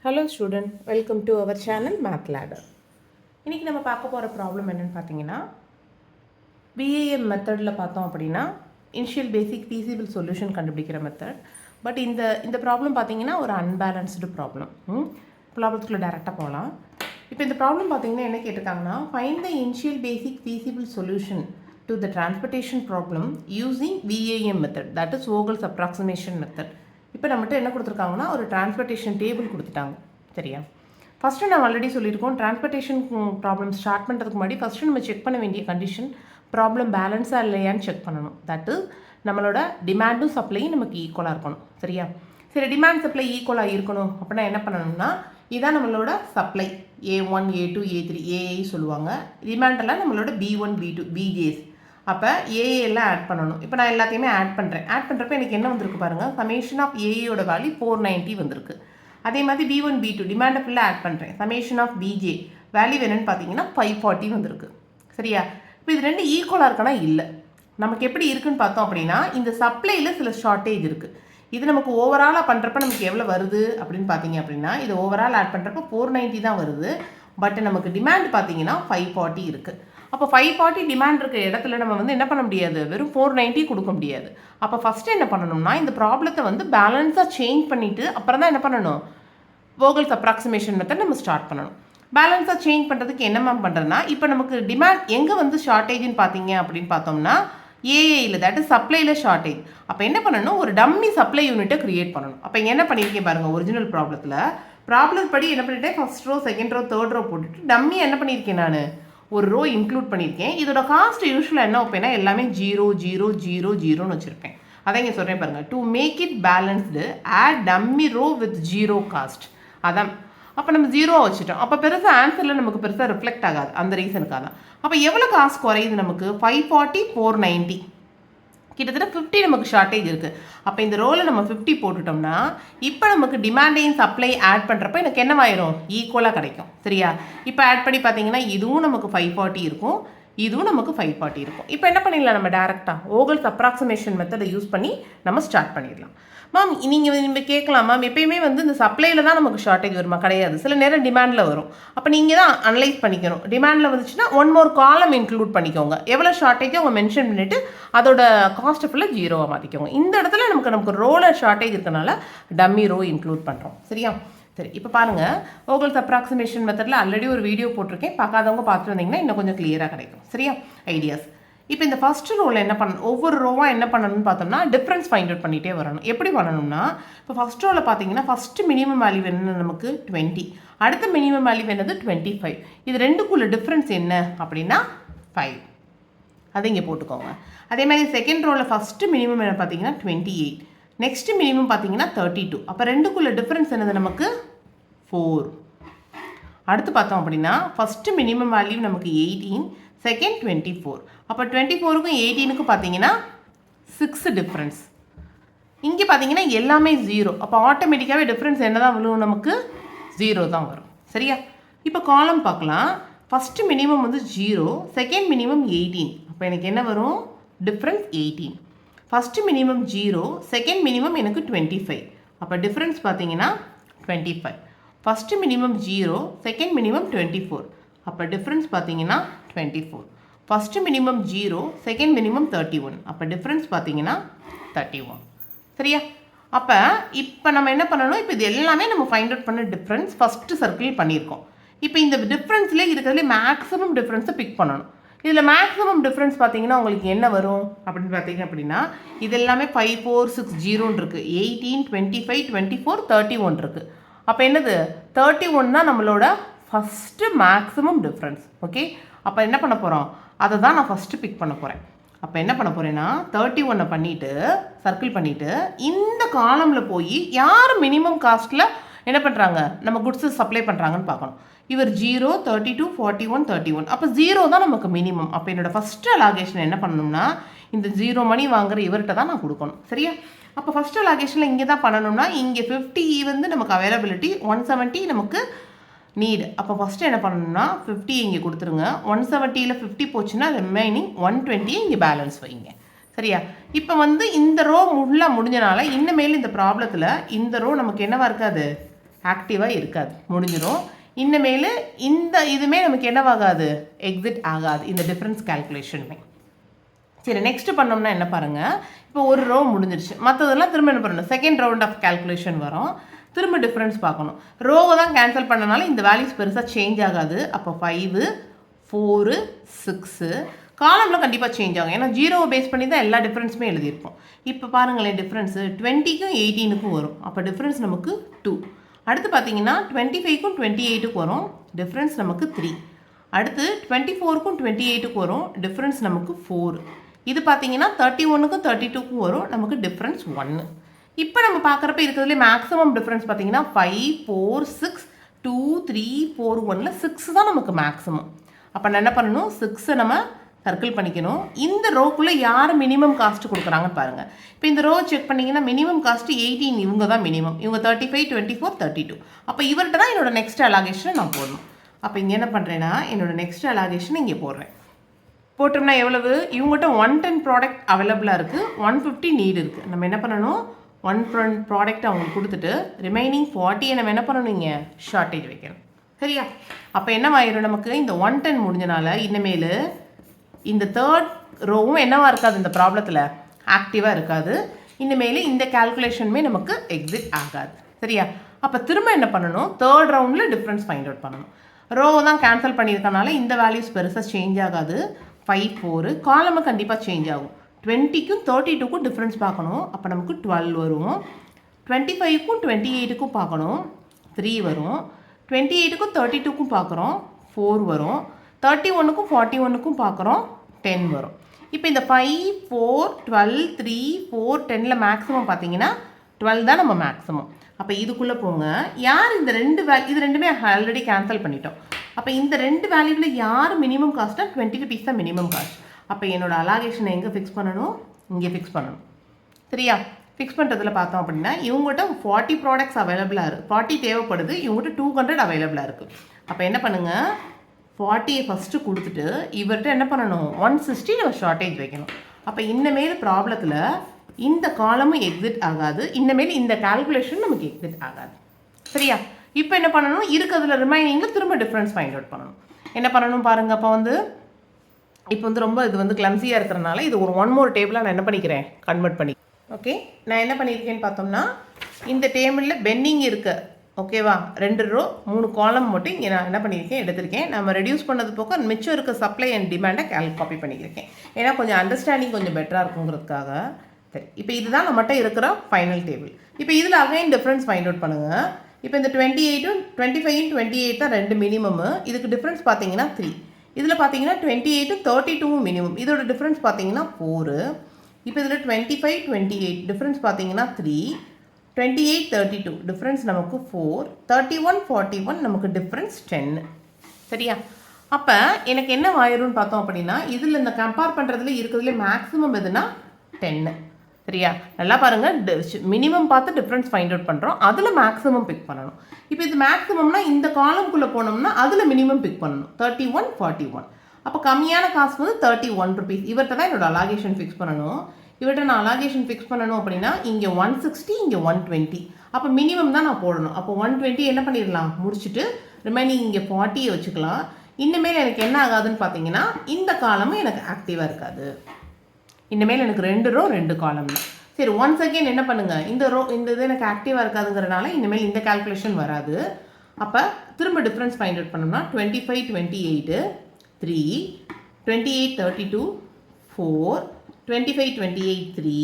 Hello student, welcome to our channel Math Ladder. இன்னைக்கு நம்ம பார்க்க போகிற ப்ராப்ளம் என்னன்னு பார்த்தீங்கன்னா BAM மெத்தடில் பார்த்தோம் அப்படின்னா இனிஷியல் பேசிக் ஃபீஸிபிள் சொல்யூஷன் கண்டுபிடிக்கிற மெத்தட். பட் இந்த ப்ராப்ளம் பார்த்தீங்கன்னா ஒரு அன்பேலன்ஸ்டு ப்ராப்ளம். ப்ராப்ளத்துக்குள்ளே டேரெக்டாக போகலாம். இப்போ இந்த ப்ராப்ளம் பார்த்தீங்கன்னா என்ன கேட்டிருக்காங்கன்னா find the initial basic feasible solution to the transportation problem using BAM method, that is Vogel's approximation method. இப்போ நம்மகிட்ட என்ன கொடுத்துருக்காங்கன்னா ஒரு டிரான்ஸ்போர்ட்டேஷன் டேபிள் கொடுத்துட்டாங்க. சரியா? ஃபஸ்ட்டு நம்ம ஆல்ரெடி சொல்லியிருக்கோம், டிரான்ஸ்போர்ட்டேஷன் ப்ராப்ளம் ஸ்டார்ட் பண்ணுறதுக்கு முன்னாடி ஃபஸ்ட்டு நம்ம செக் பண்ண வேண்டிய கண்டிஷன் ப்ராப்ளம் பேலன்ஸாக இல்லையான்னு செக் பண்ணணும். தட் இஸ் நம்மளோட டிமாண்டும் சப்ளையும் நமக்கு ஈக்குவலாக இருக்கணும். சரியா? சரி, டிமாண்ட் சப்ளை ஈக்குவலாக இருக்கணும் அப்படின்னா என்ன பண்ணணும்னா இதான் நம்மளோட supply A1 A2 A3 AI சொல்லுவாங்க. டிமாண்டெல்லாம் நம்மளோட B1 B2 BJs. அப்போ ஏஏ எல்லாம் ஆட் பண்ணணும். இப்போ நான் எல்லாத்தையுமே ஆட் பண்ணுறப்ப எனக்கு என்ன வந்திருக்கு பாருங்கள், சமேஷன் ஆஃப் ஏஏயோட வேல்யூ 490 வந்திருக்கு. அதே மாதிரி B1 B2 டிமாண்டை ஃபுல்லாக ஆட் பண்ணுறேன். சமேஷன் ஆஃப் BJ வேல்யூ என்னென்னு பார்த்தீங்கன்னா 540 வந்திருக்கு. சரியா? இப்போ இது ரெண்டு ஈக்குவலாக இருக்கானா இல்லை. நமக்கு எப்படி இருக்குன்னு பார்த்தோம் அப்படின்னா இந்த சப்ளையில் சில ஷார்ட்டேஜ் இருக்குது. இது நமக்கு ஓவராலாக பண்ணுறப்ப நமக்கு எவ்வளோ வருது அப்படின்னு பார்த்தீங்க அப்படின்னா இது ஓவரால் ஆட் பண்ணுறப்ப 490 தான் வருது. பட் நமக்கு டிமாண்ட் பார்த்தீங்கன்னா 540 இருக்குது. அப்போ 540 டிமாண்ட் இருக்கிற இடத்துல நம்ம என்ன பண்ண முடியாது, வெறும் 490 கொடுக்க முடியாது. அப்போ ஃபஸ்ட்டு என்ன பண்ணணும்னா இந்த ப்ராப்ளத்தை பேலன்ஸாக சேஞ்ச் பண்ணிவிட்டு அப்புறம் தான் என்ன பண்ணணும், Vogel's அப்ராக்சிமேஷன் மெத்தட் நம்ம ஸ்டார்ட் பண்ணணும். பேலன்ஸாக சேஞ்ச் பண்ணுறதுக்கு என்ன மேம் பண்ணுறதுனா இப்போ நமக்கு டிமாண்ட் எங்கே ஷார்ட்டேஜ்னு பார்த்தீங்க அப்படின்னு பார்த்தோம்னா ஏஏயில், தட் இஸ் சப்ளையில் ஷார்ட்டேஜ். அப்போ என்ன பண்ணணும், ஒரு டம்மி சப்ளை யூனிட்டை க்ரியேட் பண்ணணும். அப்போ இங்கே என்ன பண்ணியிருக்கேன் பாருங்கள், ஒரிஜினல் ப்ராப்ளம் படி என்ன பண்ணிட்டேன், first row second row third row போட்டுட்டு டம்மி என்ன பண்ணியிருக்கேன், நான் ஒரு ரோ இன்க்ளூட் பண்ணியிருக்கேன். இதோட காஸ்ட் யூஸ்வலாக என்ன வைப்பேன்னா எல்லாமே 0 0 0 0ன்னு வச்சுருப்பேன். அதான் இங்கே சொல்கிறேன் பாருங்கள், to make it balanced add dummy row with 0 cost. அதான் அப்போ நம்ம 0 வச்சுட்டோம். அப்போ பெருசாக ஆன்சரில் நமக்கு பெருசாக ரிஃப்ளெக்ட் ஆகாது. அந்த ரீசனுக்காக தான். அப்போ எவ்வளோ காஸ்ட் குறையுது நமக்கு, 540 490, கிட்டத்தட்ட 50 நமக்கு ஷார்ட்டேஜ் இருக்குது. அப்போ இந்த ரோவில் நம்ம 50 போட்டுட்டோம்னா இப்போ நமக்கு டிமாண்டையும் சப்ளை ஆட் பண்ணுறப்ப எனக்கு என்னவாயிரும், ஈக்குவலாக கிடைக்கும். சரியா? இப்போ ஆட் பண்ணி பார்த்தீங்கன்னா இதுவும் நமக்கு 540 இருக்கும், இதுவும் நமக்கு 540 இருக்கும். இப்போ என்ன பண்ணிடலாம், நம்ம டேரெக்டாக Vogel's அப்ராக்சிமேஷன் மெத்தடை யூஸ் பண்ணி நம்ம ஸ்டார்ட் பண்ணிடலாம். மேம் நீங்கள் கேட்கலாம், மேம் எப்பயுமே இந்த சப்ளையில் தான் நமக்கு ஷார்ட்டேஜ் வருமா? கிடையாது, சில நேரம் டிமாண்டில் வரும். அப்போ நீங்கள் தான் அனலைஸ் பண்ணிக்கணும். டிமாண்டில் வந்துச்சுன்னா 1 more காலம் இன்க்ளூட் பண்ணிக்கோங்க. எவ்வளோ ஷார்ட்டேஜோ அவங்க மென்ஷன் பண்ணிவிட்டு அதோட காஸ்ட்டை ஃபுல்லாக 0வாக மாற்றிக்கோங்க. இந்த இடத்துல நமக்கு ரோலர் ஷார்ட்டேஜ் இருக்கனால டம்மி ரோ இன்க்ளூட் பண்ணுறோம். சரியா? சரி, இப்போ பாருங்கள், Vogel's அப்ராக்சிமேஷன் மெத்தடில் ஆல்ரெடி ஒரு வீடியோ போட்டிருக்கேன், பார்க்காதவங்க பார்த்துட்டு வந்தீங்கன்னா இன்னும் கொஞ்சம் கிளியராக கிடைக்கும். சரியா? ஐடியாஸ். இப்போ இந்த ஃபஸ்ட்டு ரோவில் என்ன பண்ணணும், ஒவ்வொரு ரோவாக என்ன பண்ணணும்னு பார்த்தோம்னா டிஃப்ரென்ஸ் ஃபைண்ட் அவுட் பண்ணிகிட்டே வரணும். எப்படி பண்ணணும்னா இப்போ ஃபஸ்ட் ரோவில் பார்த்தீங்கன்னா ஃபஸ்ட்டு மினிமம் வேல்யூ என்னன்னு நமக்கு 20, அடுத்த மினிமம் வேல்யூ என்னது 25. இது ரெண்டுக்குள்ள டிஃப்ரென்ஸ் என்ன அப்படின்னா 5. அதை இங்கே போட்டுக்கோங்க. அதே மாதிரி செகண்ட் ரோவில் ஃபஸ்ட்டு மினிமம் என்ன பார்த்தீங்கன்னா 28, நெக்ஸ்ட்டு மினிமம் பார்த்தீங்கன்னா 32. அப்போ ரெண்டுக்குள்ள டிஃப்ரென்ஸ் என்னது நமக்கு 4. அடுத்து பார்த்தோம் அப்படின்னா ஃபஸ்ட்டு மினிமம் வேல்யூ நமக்கு 18, செகண்ட் 24. அப்போ 24க்கும் 18க்கும் பார்த்தீங்கன்னா 6 டிஃப்ரென்ஸ். இங்கே பார்த்தீங்கன்னா எல்லாமே 0. அப்போ ஆட்டோமேட்டிக்காகவே டிஃப்ரென்ஸ் என்ன தான் விழுவும், நமக்கு 0 தான் வரும். சரியா? இப்போ காலம் பார்க்கலாம். First minimum 0, second minimum 18. அப்போ எனக்கு என்ன வரும், difference 18. First minimum 0, second minimum எனக்கு 25. அப்போ டிஃப்ரென்ஸ் பார்த்தீங்கன்னா 25. First minimum 0, second minimum 24. அப்போ டிஃப்ரென்ஸ் பார்த்தீங்கன்னா 24. First minimum 0, second minimum 31. அப்போ டிஃப்ரென்ஸ் பார்த்தீங்கன்னா 31. சரியா? அப்போ இப்போ நம்ம என்ன பண்ணணும், இப்போ இது எல்லாமே நம்ம ஃபைண்ட் அவுட் பண்ண டிஃப்ரென்ஸ் ஃபஸ்ட்டு சர்க்கிள் பண்ணியிருக்கோம். இப்போ இந்த டிஃப்ரென்ஸ்லேயே இருக்கிறதுலே மேக்ஸிமம் டிஃப்ரென்ஸை பிக் பண்ணணும். இதில் மேக்ஸிமம் டிஃப்ரென்ஸ் பார்த்தீங்கன்னா உங்களுக்கு என்ன வரும் அப்படின்னு பார்த்தீங்க அப்படின்னா இது எல்லாமே 5 4 6 0ன்னு இருக்குது. 18 25 24 31 இருக்குது. அப்போ என்னது 31 தான் நம்மளோட ஃபஸ்ட்டு மேக்ஸிமம் டிஃப்ரென்ஸ். ஓகே, அப்போ என்ன பண்ண போகிறோம், அதை தான் நான் ஃபஸ்ட்டு பிக் பண்ண போகிறேன். அப்போ என்ன பண்ண போகிறேன்னா 31 பண்ணிவிட்டு சர்க்கிள் பண்ணிவிட்டு இந்த காலமில் போய் யார் மினிமம் காஸ்ட்டில் என்ன பண்ணுறாங்க நம்ம குட்ஸை சப்ளை பண்ணுறாங்கன்னு பார்க்கணும். இவர் 0 32 41 31. அப்போ 0 தான் நமக்கு மினிமம். அப்போ என்னோடய ஃபஸ்ட்டு அலாகேஷன் என்ன பண்ணணும்னா இந்த 0 மணி வாங்குற இவர்கிட்ட தான் நான் கொடுக்கணும். சரியா? அப்போ ஃபஸ்ட்டு அலாகேஷனில் இங்கே தான் பண்ணணும்னா இங்கே 50 நமக்கு அவைலபிலிட்டி, 170 நமக்கு நீடு. அப்போ ஃபஸ்ட்டு என்ன பண்ணணும்னா 50 இங்கே கொடுத்துருங்க. 170ல் 50 போச்சுன்னா ரிமைனிங் 120 இங்கே பேலன்ஸ் வைங்க. சரியா? இப்போ இந்த ரோ ஃபுல்லாக முடிஞ்சனால இனிமேல் இந்த ப்ராப்ளத்தில் இந்த ரோ நமக்கு என்னவா இருக்காது, ஆக்டிவாக இருக்காது, முடிஞ்சிடும். இனிமேல் இந்த இதுவுமே நமக்கு என்னவாகாது, எக்ஸிட் ஆகாது, இந்த டிஃப்ரென்ஸ் கால்குலேஷனுமே. சரி, நெக்ஸ்ட் பண்ணோம்னா என்ன பாருங்கள், இப்போ ஒரு ரோ முடிஞ்சிருச்சு, மற்றதெல்லாம் திரும்ப என்ன பண்ணணும், செகண்ட் ரவுண்ட் ஆஃப் கால்குலேஷன் வரும், திரும்ப டிஃப்ரென்ஸ் பார்க்கணும். ரோவை தான் கேன்சல் பண்ணனால இந்த வேல்யூஸ் பெருசாக சேஞ்ச் ஆகாது. அப்போ 5, 4, 6 காலமில் கண்டிப்பாக சேஞ்ச் ஆகும், ஏன்னா ஜீரோவை பேஸ் பண்ணி தான் எல்லா டிஃப்ரென்ஸுமே எழுதியிருப்போம். இப்போ பாருங்களேன், டிஃப்ரென்ஸு 20க்கும் 18க்கும் வரும், அப்போ டிஃப்ரென்ஸ் நமக்கு 2. அடுத்து பார்த்தீங்கன்னா 25க்கும் 28க்கும் வரும், டிஃப்ரென்ஸ் நமக்கு 3. அடுத்து 24க்கும் 28க்கும் வரும், டிஃப்ரென்ஸ் நமக்கு 4. இது பார்த்தீங்கன்னா 31க்கும் 32க்கும் வரும், நமக்கு டிஃப்ரென்ஸ் 1. இப்போ நம்ம பார்க்குறப்ப இருக்கிறதுலே மேக்ஸிமம் டிஃப்ரென்ஸ் பார்த்தீங்கன்னா 5, 4, 6, 2, 3, 4, 1ல் 6 தான் நமக்கு மேக்ஸிமம். அப்போ நான் என்ன பண்ணணும், 6 நம்ம சர்க்கிள் பண்ணிக்கணும். இந்த ரோக்குள்ளே யார் மினிமம் காஸ்ட் கொடுக்குறாங்கன்னு பாருங்கள். இப்போ இந்த ரோ செக் பண்ணிங்கன்னா மினிமம் காஸ்ட் 18, இவங்க தான் மினிமம், இவங்க 35, 24, 32. அப்போ இவர்கிட்ட தான் என்னோட நெக்ஸ்ட் அலாகேஷனை நான் போடணும். அப்போ இங்கே என்ன பண்ணுறேன்னா, என்னோட நெக்ஸ்ட் அலாகேஷனை இங்கே போடுறேன். போட்டோம்னா எவ்வளவு, இவங்ககிட்ட 110 ப்ராடக்ட் அவைலபிளாக இருக்குது, 150 நீடு இருக்குது. நம்ம என்ன பண்ணணும், 1 ப்ராடக்ட் அவங்களுக்கு கொடுத்துட்டு ரிமைனிங் 40 நம்ம என்ன பண்ணணும், இங்கே ஷார்ட்டேஜ் வைக்கணும். சரியா? அப்போ என்னவாயிரும், நமக்கு இந்த 110 முடிஞ்சனால இனிமேல் இந்த தேர்ட் ரோவும் என்னவாக இருக்காது, இந்த ப்ராப்ளத்தில் ஆக்டிவாக இருக்காது. இனிமேல் இந்த கால்குலேஷனுமே நமக்கு எக்ஸிட் ஆகாது. சரியா? அப்போ திரும்ப என்ன பண்ணணும், தேர்ட் ரவுண்டில் டிஃப்ரென்ஸ் ஃபைண்ட் அவுட் பண்ணணும். ரோவை தான் கேன்சல் பண்ணியிருக்கனால இந்த வேல்யூஸ் பெருசாக சேஞ்ச் ஆகாது. 5, 4 காலமும் கண்டிப்பாக சேஞ்ச் ஆகும். 20க்கும் 32க்கும் டிஃப்ரென்ஸ் பார்க்கணும், அப்போ நமக்கு 12 வரும். 25க்கும் 28க்கும் பார்க்கணும், 3 வரும். 28க்கும் 32க்கும் பார்க்குறோம், 4 வரும். 31க்கும் 41க்கும் பார்க்குறோம், 10 வரும். இப்போ இந்த 5, 4, 12, 3, 4, 10ல் மேக்ஸிமம் பார்த்தீங்கன்னா 12 தான் நம்ம மேக்ஸிமம். அப்போ இதுக்குள்ளே போங்க, யார் இந்த இது ரெண்டுமே ஆல்ரெடி கேன்சல் பண்ணிட்டோம். அப்போ இந்த ரெண்டு வேல்யூவில் யார் மினிமம் காஸ்ட்டாக 20 rupees தான் மினிமம் காஸ்ட். அப்போ என்னோட அலாகேஷனை எங்கே ஃபிக்ஸ் பண்ணணும், இங்கே ஃபிக்ஸ் பண்ணணும். சரியா? ஃபிக்ஸ் பண்ணுறதுல பார்த்தோம் அப்படின்னா இவங்ககிட்ட 40 ப்ராடக்ட்ஸ் அவைலபிளாக இருக்குது, 40 தேவைப்படுது, இவங்ககிட்ட 200 அவைலபிளாக இருக்குது. அப்போ என்ன பண்ணுங்கள், 40 ஃபஸ்ட்டு கொடுத்துட்டு இவர்கிட்ட என்ன பண்ணணும், 160 நம்ம ஷார்ட்டேஜ் வைக்கணும். அப்போ இனிமேல் ப்ராப்ளத்தில் இந்த காலமும் எக்ஸிட் ஆகாது, இனிமேல் இந்த கால்குலேஷன் நமக்கு எக்ஸிட் ஆகாது. சரியா? இப்போ என்ன பண்ணணும், இருக்கிறதுல ரிமைனிங்கில் திரும்ப டிஃப்ரென்ஸ் ஃபைண்ட் அவுட் பண்ணணும். என்ன பண்ணணும் பாருங்கள், அப்போ இப்போ ரொம்ப இது கிளம்ஸியாக இருக்கிறனால இது ஒரு 1 more டேபிளாக நான் என்ன பண்ணிக்கிறேன், கன்வெர்ட் பண்ணி. ஓகே, நான் என்ன பண்ணியிருக்கேன்னு பார்த்தோம்னா இந்த டேபிளில் பெண்டிங் இருக்கு, ஓகேவா, 2 ரோ 3 காலம் மட்டும் இங்கே நான் என்ன பண்ணியிருக்கேன், எடுத்திருக்கேன். நம்ம ரெடியூஸ் பண்ணது போக மிச்சம் இருக்க சப்ளை அண்ட் டிமாண்டை காப்பி பண்ணியிருக்கேன், ஏன்னா கொஞ்சம் அண்டர்ஸ்டாண்டிங் கொஞ்சம் பெட்டராக இருக்குங்கிறதுக்காக. சரி, இப்போ இதுதான் நம்மகிட்ட இருக்கிற ஃபைனல் டேபிள். இப்போ இதில் அகைன் டிஃப்ரென்ஸ் ஃபைண்ட் அவுட் பண்ணுங்கள். இப்போ இந்த 28ம் 25ம் 28 தான் ரெண்டு மினிமம், இதுக்கு டிஃப்ரென்ஸ் பார்த்தீங்கன்னா 3. இதில் பார்த்தீங்கன்னா 28ம் 32ம் மினிமம், இதோட டிஃப்ரென்ஸ் பார்த்தீங்கன்னா 4. இப்போ இதில் 25, 28 டிஃப்ரென்ஸ் பார்த்தீங்கன்னா 3, 28, 32 டிஃப்ரென்ஸ் நமக்கு 4, 31, 41 நமக்கு டிஃப்ரென்ஸ் 10. சரியா? அப்போ எனக்கு என்ன ஆயிரும்னு பார்த்தோம் அப்படின்னா, இதில் இந்த கம்பேர் பண்ணுறதுல இருக்கிறதுல மேக்ஸிமம் எதுனா 10. சரியா? நல்லா பாருங்கள், மினிமம் பார்த்து டிஃப்ரென்ஸ் ஃபைண்ட் அவுட் பண்ணுறோம், அதில் மேக்ஸிமம் பிக் பண்ணணும். இப்போ இது மேக்ஸிமம்னா இந்த காலம்குள்ளே போனோம்னா அதில் மினிமம் பிக் பண்ணணும், 31, 41. அப்போ கம்மியான காசு 31 rupees. இவர்கிட்ட தான் என்னோட அலாகேஷன் ஃபிக்ஸ் பண்ணணும். இவர்கிட்ட நான் அலாகேஷன் ஃபிக்ஸ் பண்ணணும் அப்படின்னா இங்கே 160, இங்கே 120. அப்போ மினிமம் தான் நான் போடணும். அப்போ 120 என்ன பண்ணிடலாம், முடிச்சுட்டு ரிமைனிங் இங்கே 40 வச்சுக்கலாம். இனிமேல் எனக்கு என்ன ஆகாதுன்னு பார்த்தீங்கன்னா இந்த காலமும் எனக்கு ஆக்டிவாக இருக்காது. இனிமேல் எனக்கு 2 ரோ 2 காலம் தான். சரி, ஒன்ஸ் அகெயின் என்ன பண்ணுங்கள், இந்த இது எனக்கு ஆக்டிவாக இருக்காதுங்கிறனால இனிமேல் இந்த கால்குலேஷன் வராது. அப்போ திரும்ப டிஃப்ரென்ஸ் ஃபைண்ட் அவுட் பண்ணோம்னா 25, 28, 3, 28, 32, 4, 25, 28, 3,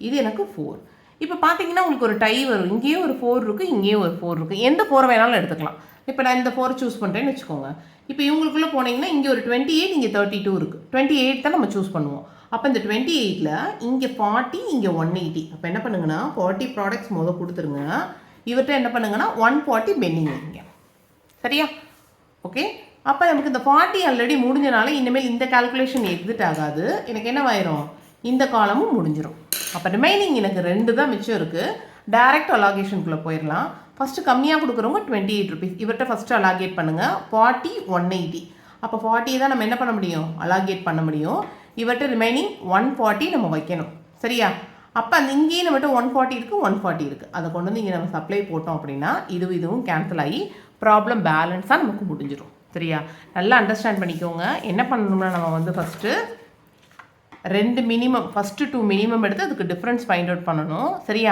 இது எனக்கு 4. இப்போ பார்த்தீங்கன்னா உங்களுக்கு ஒரு டை வரும், இங்கேயும் ஒரு 4 இருக்குது, இங்கேயும் ஒரு 4 இருக்குது, எந்த 4 வேணாலும் எடுத்துக்கலாம். இப்போ நான் இந்த 4 சூஸ் பண்ணுறேன்னு வச்சுக்கோங்க. இப்போ இவங்களுக்குள்ளே போனீங்கன்னா இங்கே ஒரு 28, இங்கே 32 இருக்குது, 28 தான் நம்ம சூஸ் பண்ணுவோம். அப்போ இந்த 28ல் இங்கே 40, இங்கே 180. அப்போ என்ன பண்ணுங்கன்னா 40 ப்ராடக்ட்ஸ் கொடுத்துருங்க. இவர்கிட்ட என்ன பண்ணுங்கன்னா 140 பெண்டிங் வைங்க. சரியா? ஓகே, அப்போ நமக்கு இந்த 40 ஆல்ரெடி முடிஞ்சனால இனிமேல் இந்த கால்குலேஷன் எக்ஸிட் ஆகாது. எனக்கு என்னவாயிரும், இந்த காலமும் முடிஞ்சிடும். அப்போ ரிமைனிங் எனக்கு 2 தான் மிச்சம் இருக்குது. டைரக்ட் அலாகேஷனுக்குள்ளே போயிடலாம். ஃபஸ்ட்டு கம்மியாக கொடுக்குறவங்க 28 rupees. இவர்கிட்ட ஃபஸ்ட்டு அலாகேட் பண்ணுங்கள். 40, 180. அப்போ 40 தான் நம்ம என்ன பண்ண முடியும், அலாகேட் பண்ண முடியும். இவர்கிட்ட ரிமைனிங் 140 நம்ம வைக்கணும். சரியா? அப்போ அந்த இங்கேயும் நம்மகிட்ட 140 இருக்குது 140 இருக்குது. அதை கொண்டு வந்து இங்கே நம்ம சப்ளை போட்டோம் அப்படின்னா இதுவும் கேன்சல் ஆகி ப்ராப்ளம் பேலன்ஸாக நமக்கு முடிஞ்சிடும். சரியா? நல்லா அண்டர்ஸ்டாண்ட் பண்ணிக்கோங்க. என்ன பண்ணணும்னா நம்ம வந்து ஃபஸ்ட்டு 2 மினிமம், ஃபஸ்ட்டு 2 மினிமம் எடுத்து அதுக்கு டிஃப்ரென்ஸ் ஃபைண்ட் அவுட் பண்ணணும். சரியா?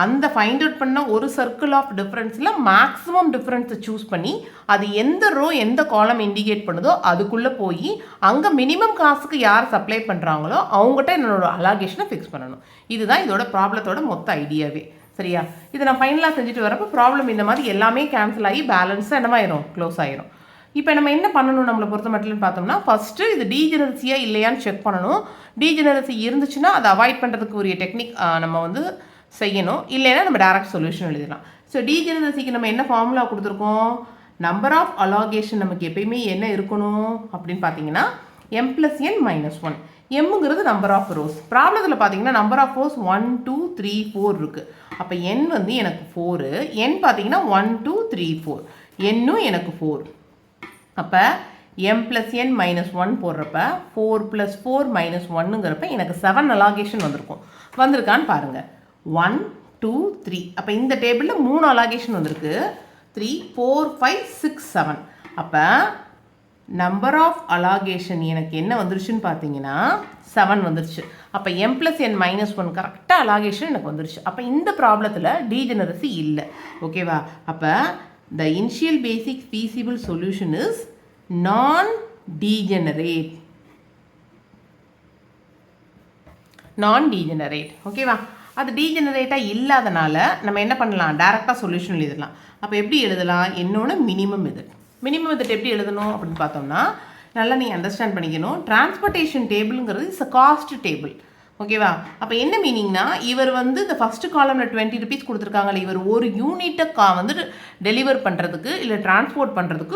அந்த ஃபைண்ட் அவுட் பண்ண ஒரு சர்க்கிள் ஆஃப் டிஃப்ரென்ஸில் மேக்ஸிமம் டிஃப்ரென்ஸை சூஸ் பண்ணி அது எந்த ரோ எந்த காலம் இண்டிகேட் பண்ணுதோ அதுக்குள்ளே போய் அங்கே மினிமம் காசுக்கு யார் சப்ளை பண்ணுறாங்களோ அவங்ககிட்ட என்னோட அலாகேஷனை ஃபிக்ஸ் பண்ணணும். இதுதான் இதோட ப்ராப்ளத்தோட மொத்த ஐடியாவே. சரியா? இதை நான் ஃபைனலாக செஞ்சுட்டு வரப்போ ப்ராப்ளம் இந்த மாதிரி எல்லாமே கேன்சல் ஆகி பேலன்ஸாக என்னவாயிரும், க்ளோஸ் ஆயிரும். இப்போ நம்ம என்ன பண்ணணும் நம்மளை பொறுத்த மட்டும் பார்த்தோம்னா, ஃபஸ்ட்டு இது டீஜெனரசியாக இல்லையான்னு செக் பண்ணணும். டீஜெனரசி இருந்துச்சுன்னா அதை அவாய்ட் பண்ணுறதுக்கு உரிய டெக்னிக் நம்ம வந்து செய்யணும். இல்லைன்னா நம்ம டேரக்ட் சொல்யூஷன் எழுதிடலாம். ஸோ டீஜெனரசிக்கு நம்ம என்ன ஃபார்முலா கொடுத்துருக்கோம், நம்பர் ஆஃப் அலாகேஷன் நமக்கு எப்பயுமே என்ன இருக்கணும் அப்படின்னு பார்த்தீங்கன்னா m+n-1. எம்முங்கிறது நம்பர் ஆஃப் ரோஸ். ப்ராப்ளத்தில் பார்த்தீங்கன்னா நம்பர் ஆஃப் ரோஸ் 1 2 3 4 இருக்குது. அப்போ n வந்து எனக்கு 4, n பார்த்தீங்கன்னா 1 2 3 4, என்னும் எனக்கு 4. அப்போ m+n-1 போடுறப்ப 4 + 4 - 1ங்கிறப்ப எனக்கு 7 அலாகேஷன் வந்திருக்கான்னு பாருங்கள். 1 2 3. அப்போ இந்த டேபிளில் 3 அலாகேஷன் வந்திருக்கு. 3 4 5 6 7. அப்போ நம்பர் ஆஃப் அலாகேஷன் எனக்கு என்ன வந்துருச்சுன்னு பார்த்தீங்கன்னா 7 வந்துருச்சு. அப்போ m+n-1 கரெக்டாக அலாகேஷன் எனக்கு வந்துருச்சு. அப்போ இந்த ப்ராப்ளத்தில் டீஜெனரசி இல்லை. ஓகேவா? அப்போ the initial basic feasible solution is non-degenerate. ஓகேவா? அது டீஜெனரேட்டாக இல்லாதனால நம்ம என்ன பண்ணலாம், டேரெக்டாக சொல்யூஷன் எழுதலாம். அப்போ எப்படி எழுதலாம், என்னோட மினிமம் மெத்தட் எப்படி எழுதணும் அப்படின்னு பார்த்தோம்னா, நல்லா நீங்கள் அண்டர்ஸ்டாண்ட் பண்ணிக்கணும். டிரான்ஸ்போர்ட்டேஷன் டேபிளுங்கிறது இஸ் அ காஸ்ட் டேபிள். ஓகேவா? அப்போ என்ன மீனிங்னா, இவர் வந்து இந்த ஃபஸ்ட்டு காலமில் 20 rupees கொடுத்துருக்காங்கல்ல, இவர் ஒரு யூனிட்டை வந்து டெலிவர் பண்ணுறதுக்கு இல்லை டிரான்ஸ்போர்ட் பண்ணுறதுக்கு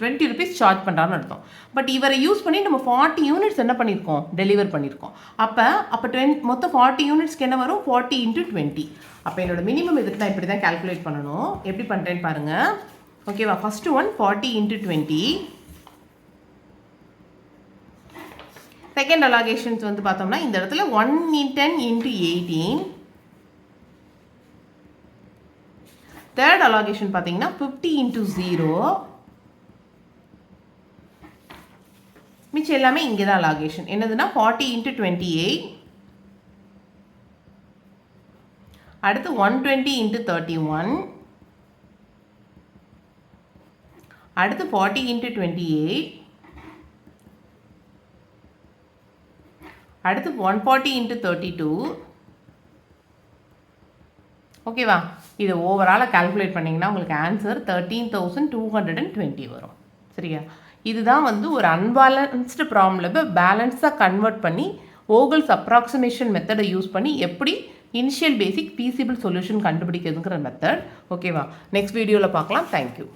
20 rupees சார்ஜ் பண்ணுறான்னு அர்த்தம். பட் இவரை யூஸ் பண்ணி நம்ம 40 யூனிட்ஸ் என்ன பண்ணியிருக்கோம், டெலிவர் பண்ணியிருக்கோம். அப்போ மொத்தம் 40 யூனிட்ஸ்க்கு என்ன வரும், 40 × 20. அப்போ என்னோட மினிமம் இதுக்கு தான் இப்படி தான் கால்குலேட் பண்ணணும். எப்படி பண்ணுறேன்னு பாருங்கள். ஓகேவா? First one 40 × 20. செகண்ட் அலாகேஷன்ஸ் வந்து பார்த்தோம்னா இந்த இடத்துல 110 × 18. தேர்ட் அலாகேஷன் பார்த்தீங்கன்னா 50 × 0. மிச்சம் எல்லாமே இங்கே தான் அலாகேஷன். என்னதுன்னா 40 × 28. அடுத்து 120 × 31. அடுத்து 40 × 28. அடுத்து 140 × 32. ஓகேவா? இதை ஓவராலாக கால்குலேட் பண்ணிங்கன்னா உங்களுக்கு ஆன்சர் 13,220 வரும். சரியா? இதுதான் வந்து ஒரு அன்பேலன்ஸ்டு ப்ராப்ளமை பேலன்ஸாக கன்வெர்ட் பண்ணி ஓகல்ஸ் அப்ராக்சிமேஷன் மெத்தடை யூஸ் பண்ணி எப்படி இனிஷியல் பேசிக் ஃபீசிபிள் சொல்யூஷன் கண்டுபிடிக்கிறதுங்கிற மெத்தட். ஓகேவா? நெக்ஸ்ட் வீடியோவில் பார்க்கலாம். தேங்க்யூ.